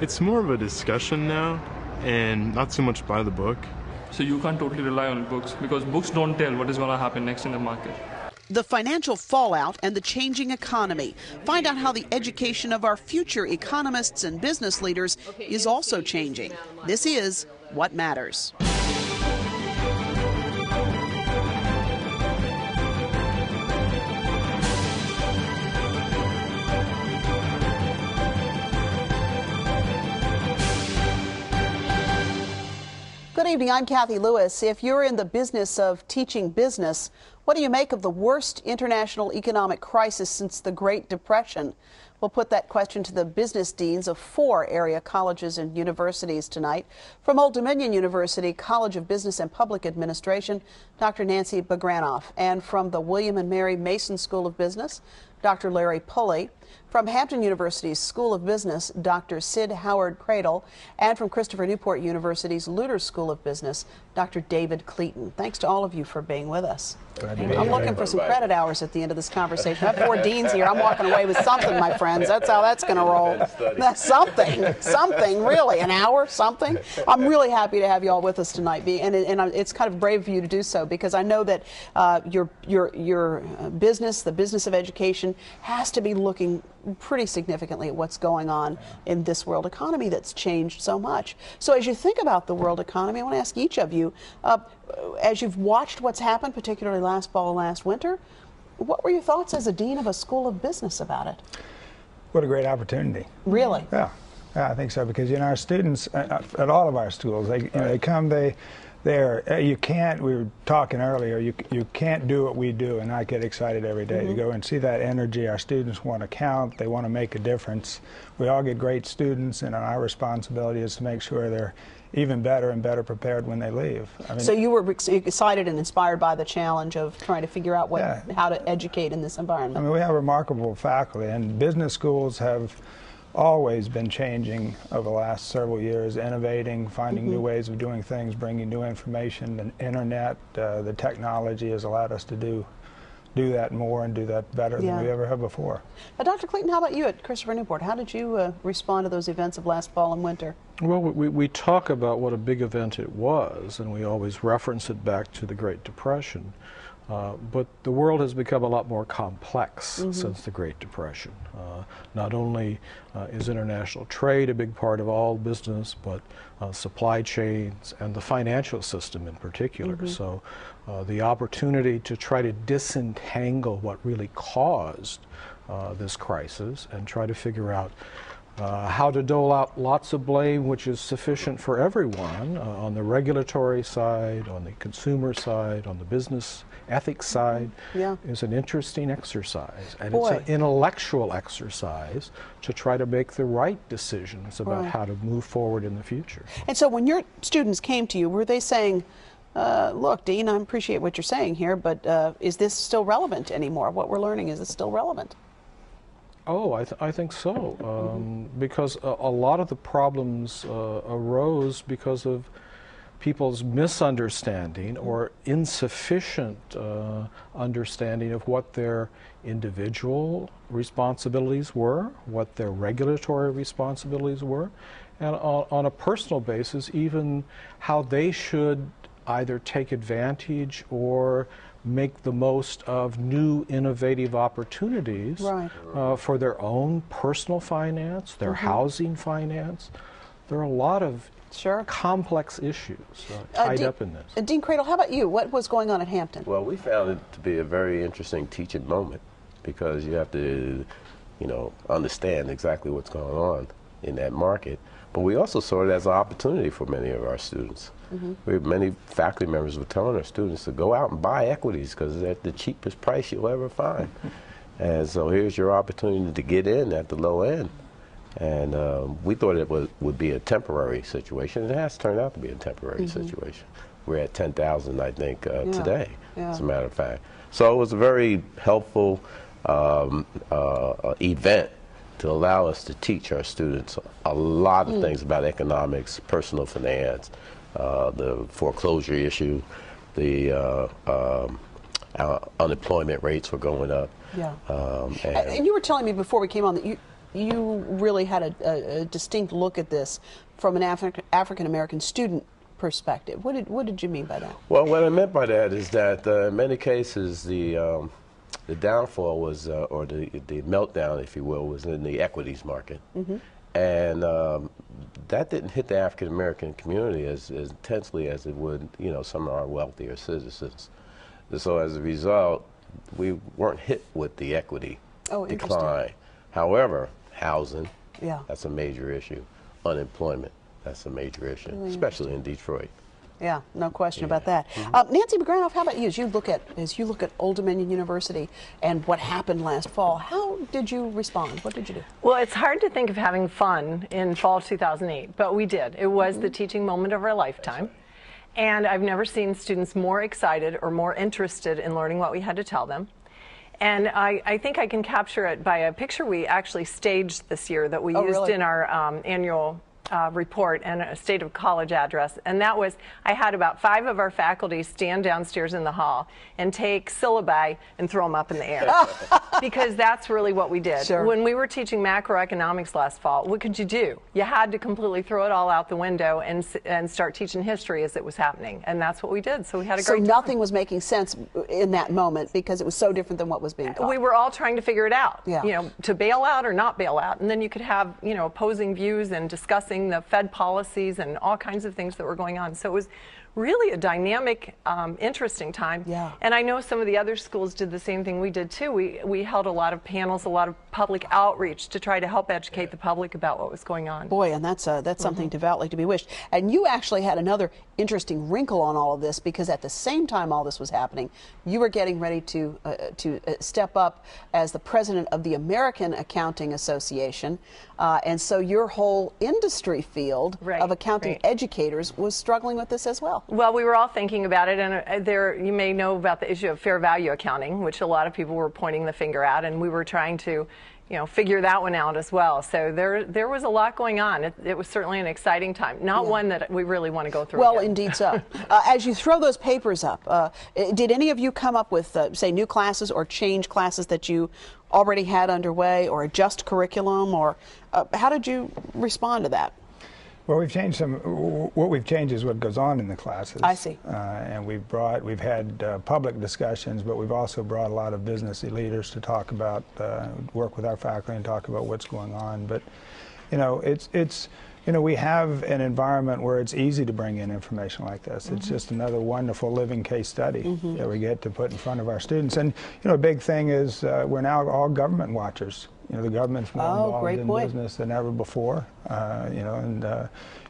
It's more of a discussion now, and not so much by the book. So you can't totally rely on books, because books don't tell what is going to happen next in the market. The financial fallout and the changing economy. Find out how the education of our future economists and business leaders is also changing. This is What Matters. Good evening, I'm Kathy Lewis. If you're in the business of teaching business, what do you make of the worst international economic crisis since the Great Depression? We'll put that question to the business deans of 4 area colleges and universities tonight. From Old Dominion University College of Business and Public Administration, Dr. Nancy Bagranoff. And from the William and Mary Mason School of Business, Dr. Larry Pulley. From Hampton University's School of Business, Dr. Sid Howard Cradle. And from Christopher Newport University's Luter School of Business, Dr. David Cleaton. Thanks to all of you for being with us. I'm looking for some credit hours at the end of this conversation. I have 4 deans here. I'm walking away with something, my friends. That's how that's going to roll. That's something, really. An hour, something. I'm really happy to have you all with us tonight, and it's kind of brave of you to do so, because I know that your business, the business of education, has to be looking pretty significantly at what's going on in this world economy that's changed so much. So as you think about the world economy, I want to ask each of you, as you've watched what's happened, particularly last fall and last winter, what were your thoughts as a dean of a school of business about it? What a great opportunity. Really? Yeah, I think so, because our students at all of our schools, they come, you can't, we were talking earlier, you can't do what we do and not get excited every day to go and see that energy. Our students want to count, they want to make a difference. We all get great students, and our responsibility is to make sure they're even better and better prepared when they leave. I mean, so you were excited and inspired by the challenge of trying to figure out how to educate in this environment. I mean, we have remarkable faculty, and business schools have always been changing over the last several years, innovating, finding new ways of doing things, bringing new information. The internet, the technology has allowed us to do that more and do that better than we ever have before. Dr. Clayton, how about you at Christopher Newport? How did you respond to those events of last fall and winter? Well, we talk about what a big event it was, and we always reference it back to the Great Depression. But the world has become a lot more complex since the Great Depression. Not only is international trade a big part of all business, but supply chains and the financial system in particular. So the opportunity to try to disentangle what really caused this crisis and try to figure out how to dole out lots of blame which is sufficient for everyone on the regulatory side, on the consumer side, on the business ethics side is an interesting exercise. And it's an intellectual exercise to try to make the right decisions about how to move forward in the future. And so when your students came to you, were they saying, look, Dean, I appreciate what you're saying here, but is this still relevant anymore? What we're learning, is it still relevant? Oh, I think so, because a lot of the problems arose because of people's misunderstanding or insufficient understanding of what their individual responsibilities were, what their regulatory responsibilities were, and on a personal basis, even how they should either take advantage or make the most of new innovative opportunities for their own personal finance, their housing finance. There are a lot of complex issues tied up in this. Dean Cradle, how about you? What was going on at Hampton? Well, we found it to be a very interesting teaching moment, because you have to, understand exactly what's going on in that market. But we also saw it as an opportunity for many of our students. We have many faculty members were telling our students to go out and buy equities because they're at the cheapest price you'll ever find. And so here's your opportunity to get in at the low end. And we thought it would be a temporary situation. It has turned out to be a temporary situation. We're at 10,000, I think, today, as a matter of fact. So it was a very helpful event to allow us to teach our students a lot of things about economics, personal finance, the foreclosure issue, the unemployment rates were going up. And you were telling me before we came on that you really had a distinct look at this from an African-American student perspective. What did you mean by that? Well, what I meant by that is that in many cases the downfall was, or the meltdown, if you will, was in the equities market. And that didn't hit the African American community as intensely as it would, some of our wealthier citizens. And so as a result, we weren't hit with the equity decline. However, housing, that's a major issue. Unemployment, that's a major issue, especially in Detroit. Yeah, no question about that. Nancy McGranoff, how about you? As you look at Old Dominion University and what happened last fall, how did you respond? What did you do? Well, it's hard to think of having fun in fall of 2008, but we did. It was the teaching moment of our lifetime. And I've never seen students more excited or more interested in learning what we had to tell them. And I think I can capture it by a picture we actually staged this year that we used in our annual report and a State of College address, and that was, I had about 5 of our faculty stand downstairs in the hall and take syllabi and throw them up in the air. Because that's really what we did. When we were teaching macroeconomics last fall, what could you do? You had to completely throw it all out the window and start teaching history as it was happening, and that's what we did. So we had a great time. So nothing was making sense in that moment because it was so different than what was being taught. We were all trying to figure it out, to bail out or not bail out, and then you could have, opposing views and discussing the Fed policies and all kinds of things that were going on. So it was really a dynamic, interesting time. And I know some of the other schools did the same thing we did too. We held a lot of panels, a lot of public outreach to try to help educate the public about what was going on. Boy, and that's something devoutly to be wished. And you actually had another interesting wrinkle on all of this, because at the same time all this was happening, you were getting ready to step up as the president of the American Accounting Association, and so your whole industry field of accounting educators was struggling with this as well. Well, we were all thinking about it, and you may know about the issue of fair value accounting, which a lot of people were pointing the finger at, and we were trying to figure that one out as well. So there was a lot going on. It was certainly an exciting time, not one that we really want to go through Well, again. Indeed so. As you throw those papers up, did any of you come up with, say, new classes or change classes that you already had underway, or adjust curriculum, or how did you respond to that? Well, we've changed some. What we've changed is what goes on in the classes. I see. And we've had public discussions, but we've also brought a lot of business leaders to talk about, work with our faculty and talk about what's going on. But, we have an environment where it's easy to bring in information like this. It's just another wonderful living case study that we get to put in front of our students. And, a big thing is we're now all government watchers. The government's more involved in business than ever before, and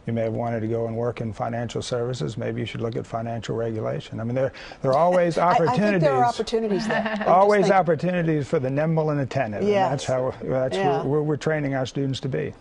you may have wanted to go and work in financial services. Maybe you should look at financial regulation. I mean, there are always opportunities. I think there are opportunities there. Always opportunities for the nimble and attentive. Yes. And that's where we're training our students to be.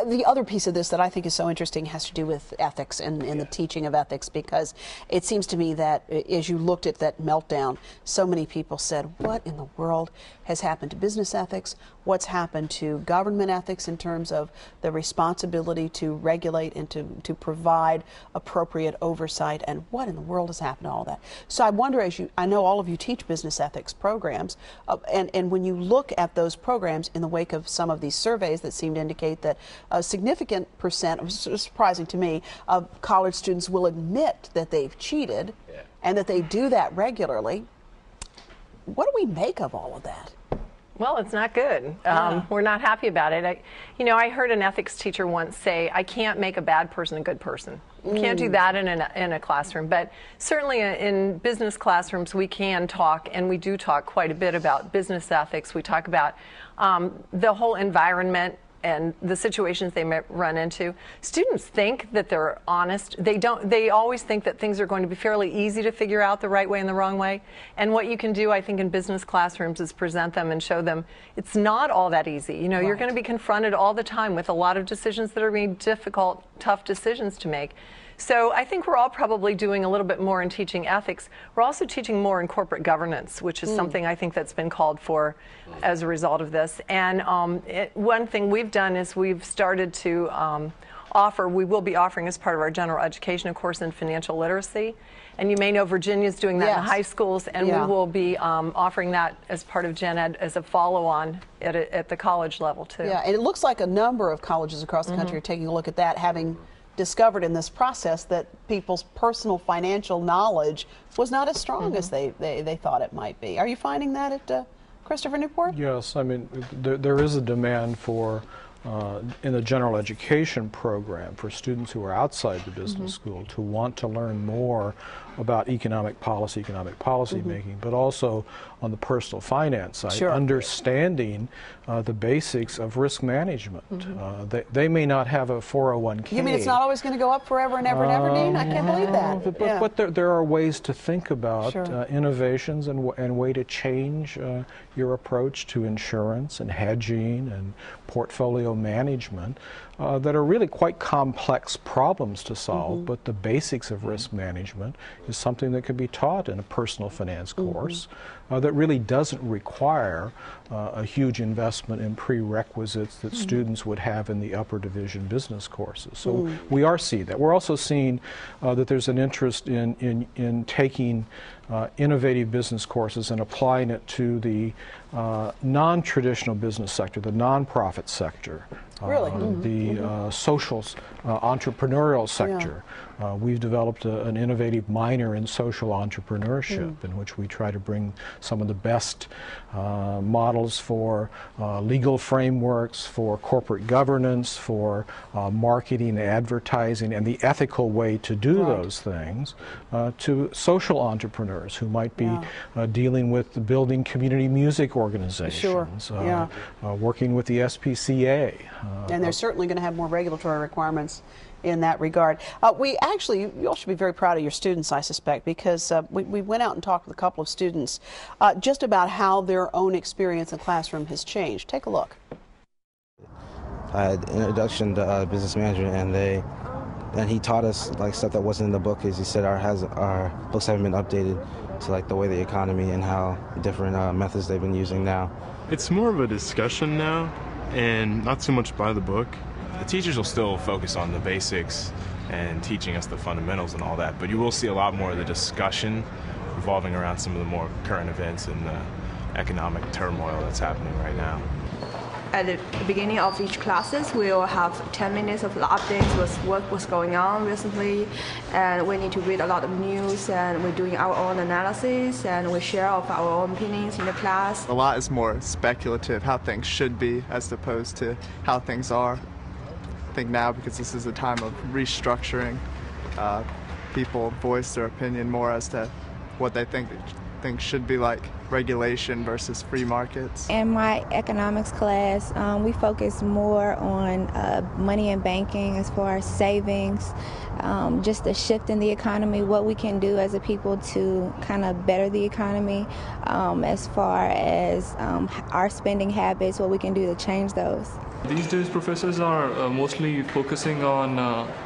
The other piece of this that I think is so interesting has to do with ethics and the teaching of ethics, because it seems to me that as you looked at that meltdown, so many people said, what in the world has happened to business ethics? What's happened to government ethics in terms of the responsibility to regulate and to provide appropriate oversight, and what in the world has happened to all that? So I wonder, I know all of you teach business ethics programs, and when you look at those programs in the wake of some of these surveys that seem to indicate that a significant percent, it was surprising to me, of college students will admit that they've cheated and that they do that regularly. What do we make of all of that? Well, it's not good. We're not happy about it. I heard an ethics teacher once say, I can't make a bad person a good person. You can't do that in a classroom. But certainly in business classrooms, we can talk, and we do talk quite a bit about business ethics. We talk about the whole environment and the situations they may run into. Students think that they're honest. They always think that things are going to be fairly easy to figure out the right way and the wrong way. And what you can do, I think, in business classrooms is present them and show them it's not all that easy. You're going to be confronted all the time with a lot of decisions that are being difficult, tough decisions to make. So I think we're all probably doing a little bit more in teaching ethics. We're also teaching more in corporate governance, which is something I think that's been called for as a result of this. And one thing we've done is we've started to we will be offering as part of our general education a course in financial literacy. And you may know Virginia's doing that in the high schools, and we will be offering that as part of Gen Ed as a follow-on at the college level, too. Yeah, and it looks like a number of colleges across the country are taking a look at that, having discovered in this process that people's personal financial knowledge was not as strong as they thought it might be. Are you finding that at Christopher Newport? Yes, I mean, there is a demand for in the general education program for students who are outside the business school to want to learn more about economic policy making, but also on the personal finance side, understanding the basics of risk management. They may not have a 401k. You mean it's not always going to go up forever and ever and ever, Dean? I can't believe that. But there are ways to think about innovations and way to change your approach to insurance and hedging and portfolio management that are really quite complex problems to solve, but the basics of risk management is something that can be taught in a personal finance course that really doesn't require a huge investment in prerequisites that students would have in the upper division business courses. So we are seeing that. We're also seeing that there's an interest in taking innovative business courses and applying it to the non-traditional business sector, the nonprofit sector, the social entrepreneurial sector. We've developed an innovative minor in social entrepreneurship in which we try to bring some of the best models for legal frameworks, for corporate governance, for marketing and advertising, and the ethical way to do those things to social entrepreneurs who might be dealing with building community music organizations, working with the SPCA. And they're certainly going to have more regulatory requirements in that regard. You all should be very proud of your students, I suspect, because we went out and talked with a couple of students just about how their own experience in the classroom has changed. Take a look. I had introduction to business management, and he taught us like stuff that wasn't in the book. As he said, our books haven't been updated to like the way the economy and how different methods they've been using now. It's more of a discussion now, and not so much by the book. The teachers will still focus on the basics and teaching us the fundamentals and all that, but you will see a lot more of the discussion revolving around some of the more current events and the economic turmoil that's happening right now. At the beginning of each classes, we will have 10 minutes of updates with what was going on recently, and we need to read a lot of news, and we're doing our own analysis, and we share of our own opinions in the class. A lot is more speculative, how things should be as opposed to how things are. I think now, because this is a time of restructuring, people voice their opinion more as to what they think things should be like, regulation versus free markets. In my economics class, we focus more on money and banking as far as savings, just the shift in the economy, what we can do as a people to kind of better the economy, as far as our spending habits, what we can do to change those. These days, professors are mostly focusing on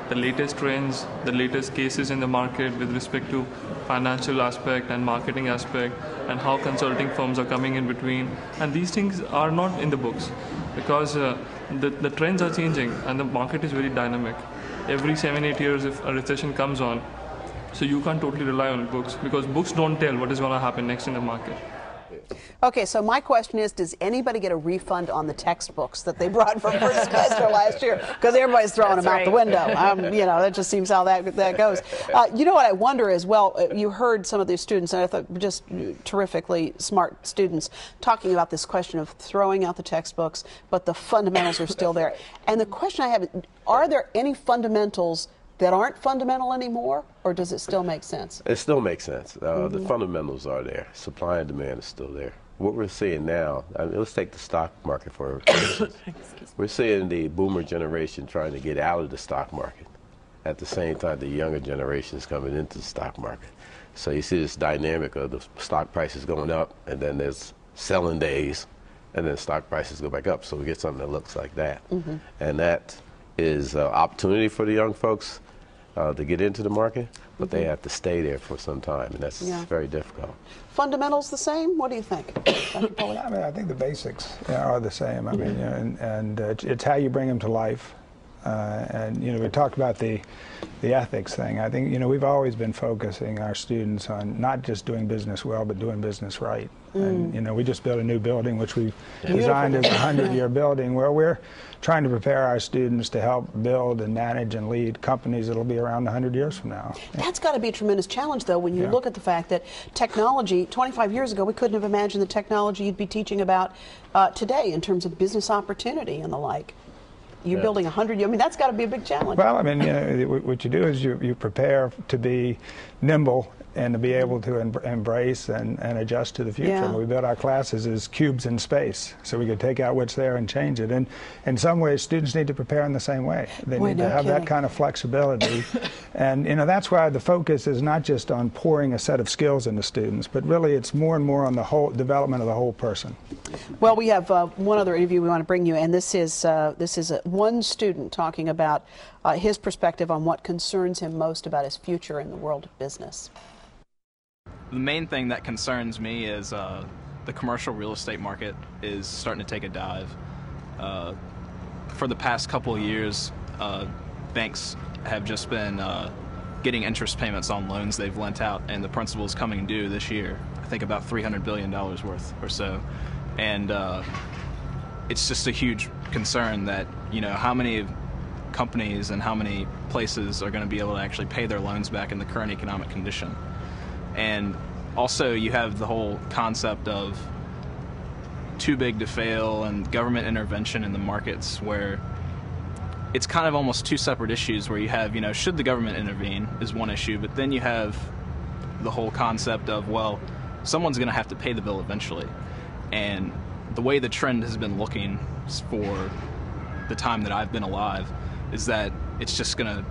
the latest trends, the latest cases in the market with respect to financial aspect and marketing aspect, and how consulting firms are coming in between. And these things are not in the books because the trends are changing and the market is very dynamic. Every 7-8 years, if a recession comes on, so you can't totally rely on books because books don't tell what is going to happen next in the market. Okay, so my question is, does anybody get a refund on the textbooks that they brought from first semester last year? Because everybody's throwing them out the window. You know, that just seems how that goes. You know what I wonder is, well, you heard some of these students, and I thought just terrifically smart students, talking about this question of throwing out the textbooks, but the fundamentals are still there. And the question I have is, are there any fundamentals that aren't fundamental anymore, or does it still make sense? It still makes sense. The fundamentals are there. Supply and demand is still there. What we're seeing now, let's take the stock market for instance. We're seeing the boomer generation trying to get out of the stock market. At the same time, the younger generation is coming into the stock market. So you see this dynamic of the stock prices going up, and then there's selling days, and then stock prices go back up. So we get something that looks like that. And that is opportunity for the young folks. to get into the market, but they have to stay there for some time, and that's very difficult. Fundamentals the same? What do you think, Dr. Pulley? I mean, I think the basics are the same. I mean, and it's how you bring them to life. And we talked about the ethics thing. I think we've always been focusing our students on not just doing business well, but doing business right. And we just built a new building, which we designed as a 100-year building, where we're trying to prepare our students to help build and manage and lead companies that'll be around 100 years from now. That's got to be a tremendous challenge, though, when you look at the fact that technology, 25 years ago, we couldn't have imagined the technology you'd be teaching about today in terms of business opportunity and the like. You're building 100. I mean, that's got to be a big challenge. Well, I mean, what you do is you prepare to be nimble and to be able to embrace and adjust to the future. Yeah. And we built our classes as cubes in space, so we could take out what's there and change it. And in some ways, students need to prepare in the same way. They need to have that kind of flexibility. And that's why the focus is not just on pouring a set of skills into students, but really it's more and more on the whole development of the whole person. Well, we have one other interview we want to bring you, and this is one student talking about his perspective on what concerns him most about his future in the world of business. The main thing that concerns me is the commercial real estate market is starting to take a dive. For the past couple of years, banks have just been getting interest payments on loans they've lent out, and the principal is coming due this year. I think about $300 billion worth or so. And it's just a huge concern that, how many companies and how many places are going to be able to actually pay their loans back in the current economic condition. And also you have the whole concept of too big to fail and government intervention in the markets, where it's kind of almost two separate issues, where you have, should the government intervene is one issue, but then you have the whole concept of, well, someone's going to have to pay the bill eventually. And the way the trend has been looking for the time that I've been alive is that it's just going to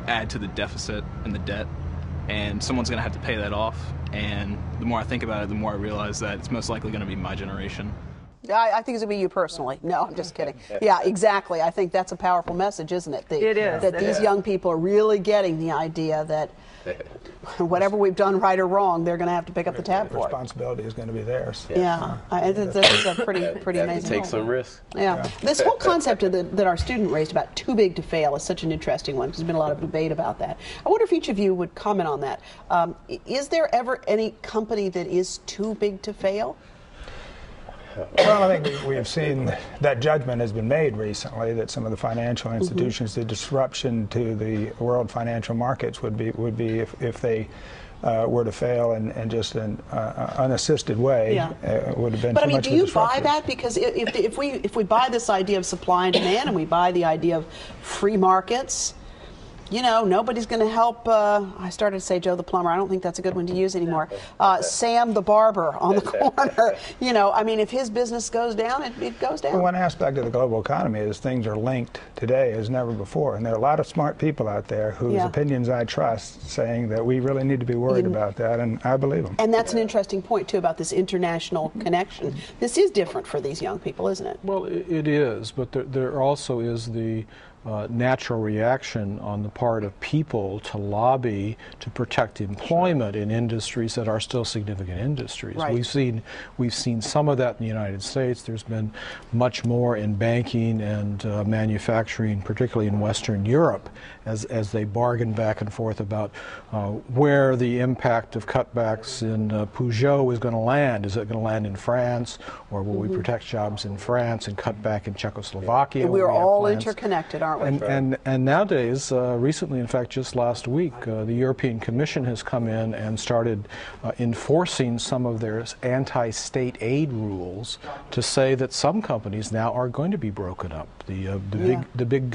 add to the deficit and the debt, and someone's going to have to pay that off. And the more I think about it, the more I realize that it's most likely going to be my generation. I think it's going to be you personally. No, I'm just kidding. Yeah, exactly. I think that's a powerful message, isn't it? It is. That these young people are really getting the idea that whatever we've done right or wrong, they're going to have to pick up the tab for it. Responsibility is going to be theirs. Yeah, this is a pretty amazing. Take some risks. Yeah. This whole concept that our student raised about too big to fail is such an interesting one, because there's been a lot of debate about that. I wonder if each of you would comment on that. Is there ever any company that is too big to fail? Well, I think we've seen that judgment has been made recently, that some of the financial institutions, the disruption to the world financial markets would be if they were to fail in just an unassisted way, would have been but too much of a disruption. But I mean, do you buy that? Because if we buy this idea of supply and demand, and we buy the idea of free markets, nobody's going to help. I started to say Joe the plumber. I don't think that's a good one to use anymore. Sam the barber on the corner. I mean, if his business goes down, it goes down. Well, one aspect of the global economy is things are linked today as never before. And there are a lot of smart people out there whose opinions I trust, saying that we really need to be worried about that, and I believe them. And that's an interesting point, too, about this international connection. This is different for these young people, isn't it? Well, it is, but there also is the natural reaction on the part of people to lobby to protect employment in industries that are still significant industries. Right. We've seen some of that in the United States. There's been much more in banking and manufacturing, particularly in Western Europe, as they bargain back and forth about where the impact of cutbacks in Peugeot is going to land. Is it going to land in France, or will we protect jobs in France and cut back in Czechoslovakia? We're all interconnected, aren't we? And nowadays, recently, in fact, just last week, the European Commission has come in and started enforcing some of their anti-state aid rules to say that some companies now are going to be broken up. The big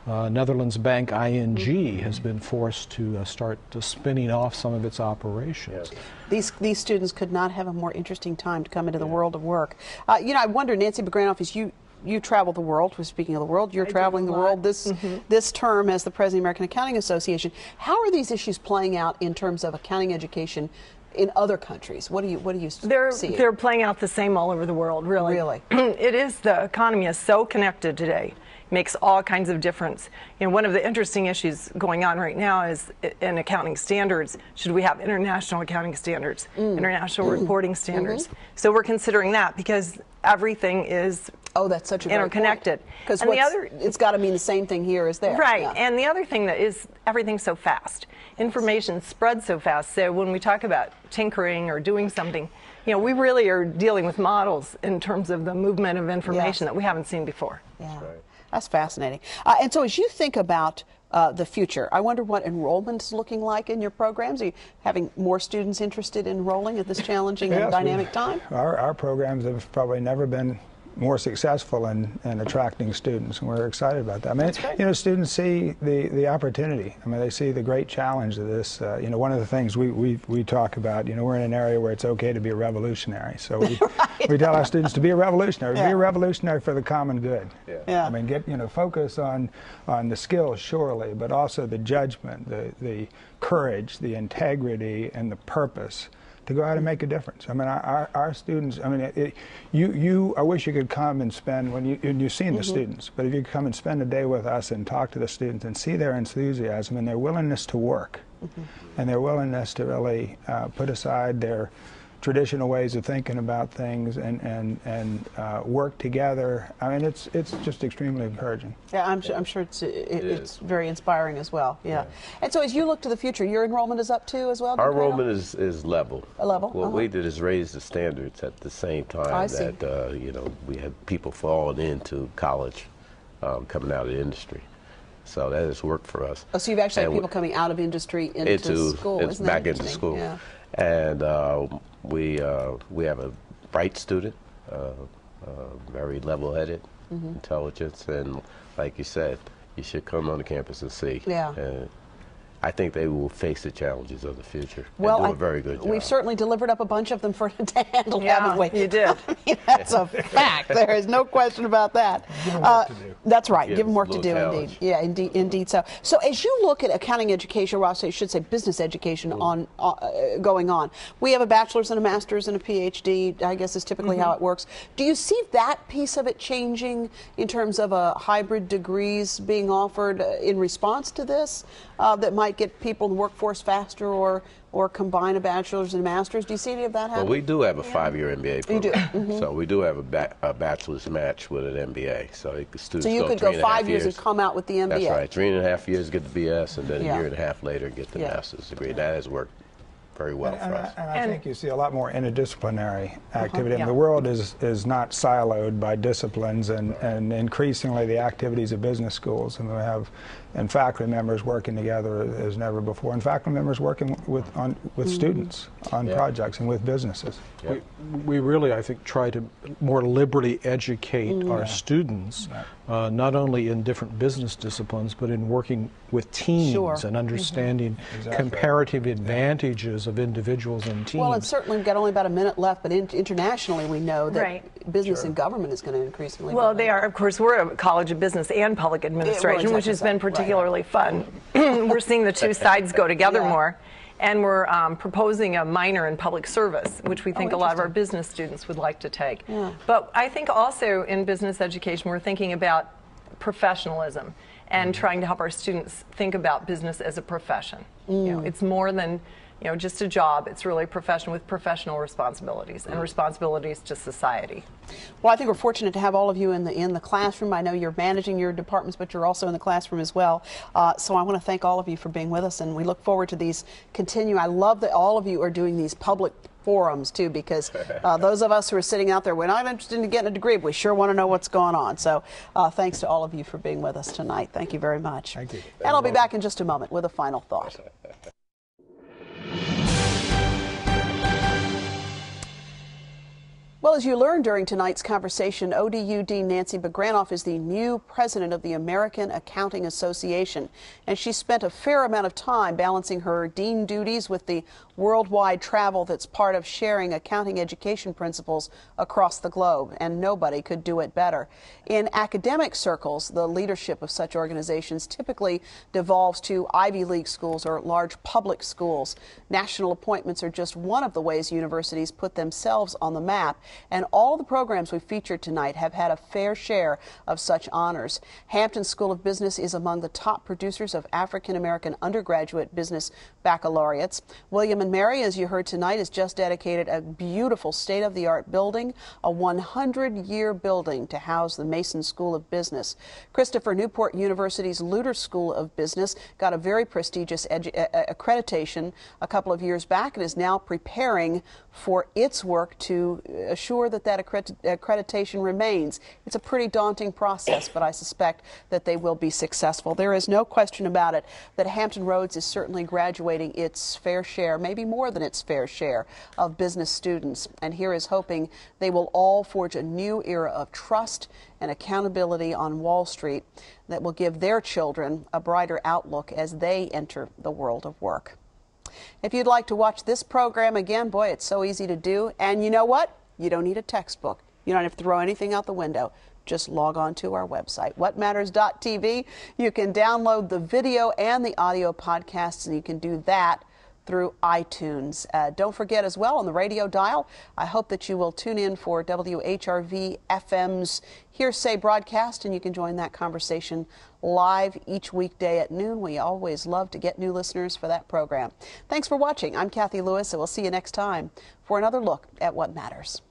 Netherlands bank ING has been forced to start spinning off some of its operations. These students could not have a more interesting time to come into the world of work. I wonder, Nancy Bagranoff, you travel the world. We're speaking of the world. You're traveling the world this term as the President of the American Accounting Association. How are these issues playing out in terms of accounting education in other countries? What do you see? They're playing out the same all over the world, really. Really? The economy is so connected today. makes all kinds of difference. You know, one of the interesting issues going on right now is in accounting standards. Should we have international accounting standards, international reporting standards? So we're considering that because everything is that's such a interconnected. Because it's got to mean the same thing here as there. Right. Yeah. And the other thing that is everything's so fast. Information spreads so fast. So when we talk about tinkering or doing something, you know, we really are dealing with models in terms of the movement of information that we haven't seen before. Yeah. Right. That's fascinating. And so as you think about the future, I wonder what enrollment is looking like in your programs. Are you having more students interested in enrolling at this challenging and dynamic time? Our programs have probably never been more successful in attracting students, and we're excited about that. I mean, you know, students see the opportunity. I mean, they see the great challenge of this. You know, one of the things we talk about, you know, we're in an area where it's okay to be a revolutionary. So we tell our students to be a revolutionary, be a revolutionary for the common good. I mean, focus on the skills, surely, but also the judgment, the courage, the integrity, and the purpose to go out and make a difference. I mean, our students, I mean, I wish you could come and spend, you've seen the students, but if you could come and spend a day with us and talk to the students and see their enthusiasm and their willingness to work and their willingness to really put aside their traditional ways of thinking about things and work together. I mean, it's just extremely encouraging. Yeah, I'm sure it's very inspiring as well. Yeah. And so as you look to the future, your enrollment is up too as well? Our enrollment is level. A level? What we did is raise the standards at the same time that you know, we had people falling into college, coming out of the industry. So that has worked for us. Oh, so you've actually had people coming out of industry into school. It's back into school. Yeah. And we have a bright student, very level-headed, intelligence, and like you said, you should come on the campus and see. Yeah. I think they will face the challenges of the future well, and do a very good job. We've certainly delivered up a bunch of them for to handle, haven't we? You did. I mean, that's a fact. There is no question about that. Give them work to do. That's right. Yeah, give them work to do, challenge. indeed. Yeah, indeed so. So as you look at accounting education, or I should say business education going on, we have a bachelor's and a master's and a PhD, I guess is typically how it works. Do you see that piece of it changing in terms of hybrid degrees being offered in response to this that might get people in the workforce faster or combine a bachelor's and a master's? Do you see any of that happening? Well, we do have a 5-year MBA program. You do? So we do have a bachelor's match with an MBA. So students so you could go 5 years and come out with the MBA. That's right. 3.5 years get the BS, and then a year and a half later get the master's degree. That has worked very well for us. And I think you see a lot more interdisciplinary activity. I mean, the world is not siloed by disciplines, and increasingly the activities of business schools, and we have faculty members working together as never before, and faculty members working with students on projects and with businesses. We really, I think, try to more liberally educate our students, not only in different business disciplines, but in working with teams and understanding comparative advantages of individuals and teams. Well, and certainly we've got only about a minute left, but internationally we know that business and government is going to increasingly. Well, they are, of course, we're a College of Business and Public Administration, which has been particularly fun. We're seeing the two sides go together more. And we're proposing a minor in public service, which we think a lot of our business students would like to take. But I think also in business education, we're thinking about professionalism and trying to help our students think about business as a profession. You know, it's more than just a job. It's really a profession with professional responsibilities and responsibilities to society. Well, I think we're fortunate to have all of you in the classroom. I know you're managing your departments, but you're also in the classroom as well. So I want to thank all of you for being with us, and we look forward to these continue. I love that all of you are doing these public forums too, because those of us who are sitting out there, we're not interested in getting a degree, but we sure want to know what's going on. So thanks to all of you for being with us tonight. Thank you very much. Thank you. And I'll be back in just a moment with a final thought. Well, as you learned during tonight's conversation, ODU Dean Nancy Bagranoff is the new president of the American Accounting Association, and she spent a fair amount of time balancing her dean duties with the worldwide travel that's part of sharing accounting education principles across the globe, and nobody could do it better. In academic circles, the leadership of such organizations typically devolves to Ivy League schools or large public schools. National appointments are just one of the ways universities put themselves on the map. and all the programs we featured tonight have had a fair share of such honors. Hampton School of Business is among the top producers of African-American undergraduate business baccalaureates. William and Mary, as you heard tonight, has just dedicated a beautiful state-of-the-art building, a 100-year building to house the Mason School of Business. Christopher Newport University's Luter School of Business got a very prestigious accreditation a couple of years back and is now preparing for its work to assure that accreditation remains. It's a pretty daunting process, but I suspect that they will be successful. There is no question about it that Hampton Roads is certainly graduating its fair share, maybe more than its fair share, of business students. And here is hoping they will all forge a new era of trust and accountability on Wall Street that will give their children a brighter outlook as they enter the world of work. If you'd like to watch this program again, boy, it's so easy to do. And you know what? You don't need a textbook. You don't have to throw anything out the window. Just log on to our website, whatmatters.tv. You can download the video and the audio podcasts, and you can do that through iTunes. Don't forget as well on the radio dial, I hope that you will tune in for WHRV FM's Hearsay broadcast, and you can join that conversation live each weekday at noon. We always love to get new listeners for that program. Thanks for watching. I'm Kathy Lewis, and we'll see you next time for another look at what matters.